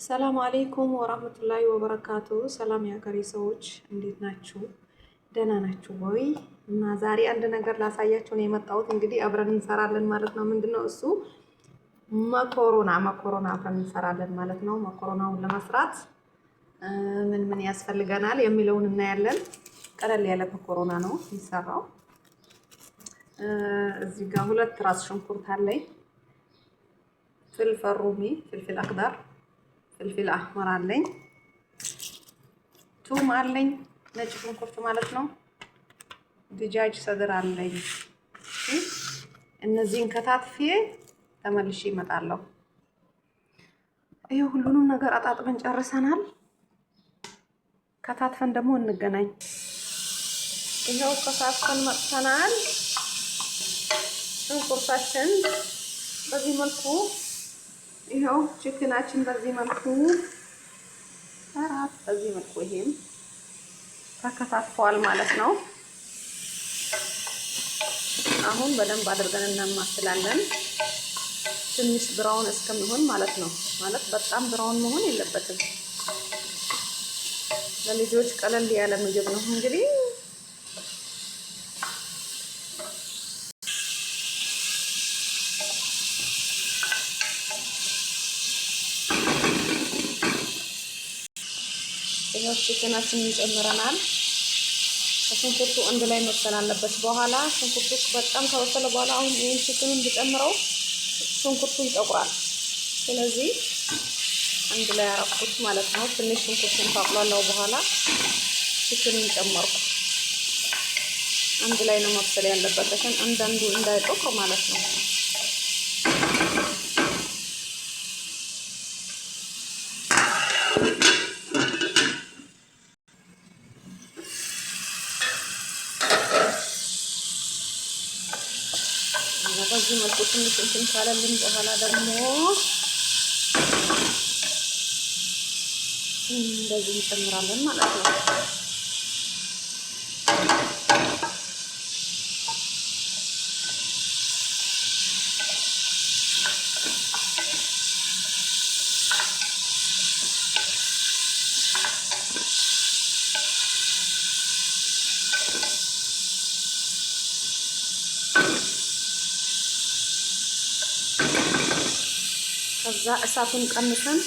ሰላም አለይኩም ወራህመቱላሂ ወበረካቱ። ሰላም የሀገሬ ሰዎች እንዴት ናችሁ? ደህና ናችሁ ወይ? እና ዛሬ አንድ ነገር ላሳያችሁ ነው የመጣሁት። እንግዲህ አብረን እንሰራለን ማለት ነው። ምንድነው እሱ? መኮሮና አብረን እንሰራለን ማለት ነው። መኮሮናውን ለመስራት ምን ምን ያስፈልገናል የሚለውን እናያለን። ቀለል ያለ መኮሮና ነው የሚሰራው። እዚህ ጋር 2 ራስ ሽንኩርት አለኝ፣ ፍልፍል ሩሚ፣ ፍልፍል አክዳር፣ ፍልፍል አህመር አለኝ፣ ቱም አለኝ፣ ነጭ ሽንኩርት ማለት ነው፣ ድጃጅ ሰድር አለኝ። እነዚህን ከታትፌ ተመልሼ እመጣለሁ። ይሄ ሁሉንም ነገር አጣጥበን ጨርሰናል። ከታትፈን ደግሞ እንገናኝ። ይሄው ከታትፈን መጥተናል። ሽንኩርታችን በዚህ መልኩ፣ ይሄው ቺክናችን በዚህ መልኩ በዚህ መልኩ ይሄም ተከታትፏል ማለት ነው። አሁን በደንብ አድርገን እናማስላለን፣ ትንሽ ብራውን እስከሚሆን ማለት ነው። ማለት በጣም ብራውን መሆን የለበትም። ለልጆች ቀለል ያለ ምግብ ነው እንግዲህ። ይሄው ቺክናችንን ጨምረናል። ሽንኩርቱ አንድ ላይ መብሰል አለበት። በኋላ ሽንኩርቱ በጣም ከበሰለ በኋላ አሁን ይሄን ቺክኑን ብጨምረው ሽንኩርቱ ይጠቁራል። ስለዚህ አንድ ላይ አረኩት ማለት ነው። ትንሽ ሽንኩርቱን ካቁላላው በኋላ ቺክኑን ጨመርኩ። አንድ ላይ ነው መብሰል ያለበት አንዳንዱ እንዳይጠቁር ማለት ነው። በዚህ መልኩ ትንሽ እንትን ካለልን በኋላ ደግሞ እንደዚህ እንጨምራለን ማለት ነው። ከዛ እሳቱን ቀንሰን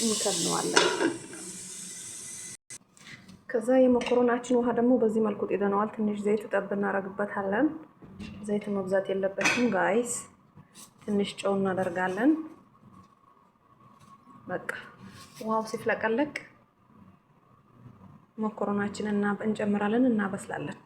እንከድነዋለን። ከዛ የመኮሮናችን ውሃ ደግሞ በዚህ መልኩ ጤደነዋል። ትንሽ ዘይት ጠብ እናደርግበታለን። ዘይት መብዛት የለበትም ጋይስ። ትንሽ ጨው እናደርጋለን። በቃ ውሃው ሲፍለቀለቅ መኮሮናችንን እንጨምራለን፣ እናበስላለን።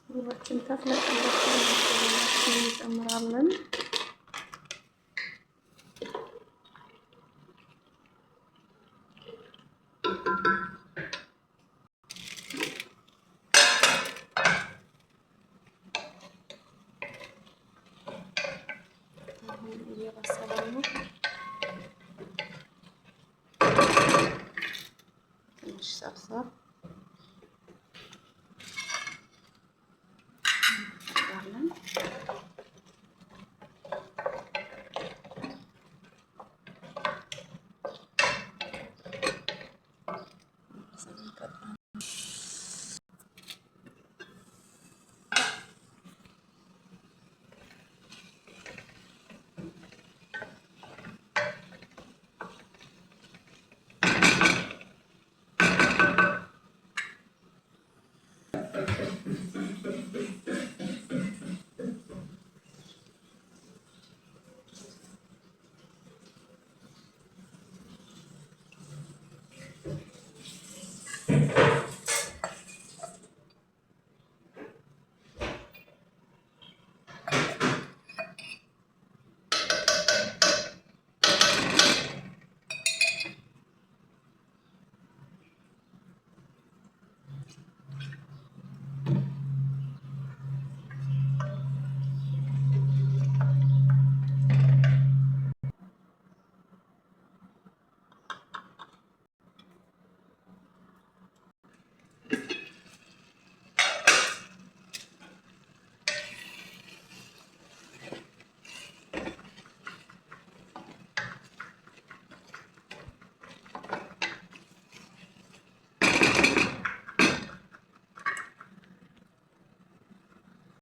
ሁላችን ተፍለቀለቀን እንጨምራለን። እየበሰለ ነው። ትንሽ ሳብሳብ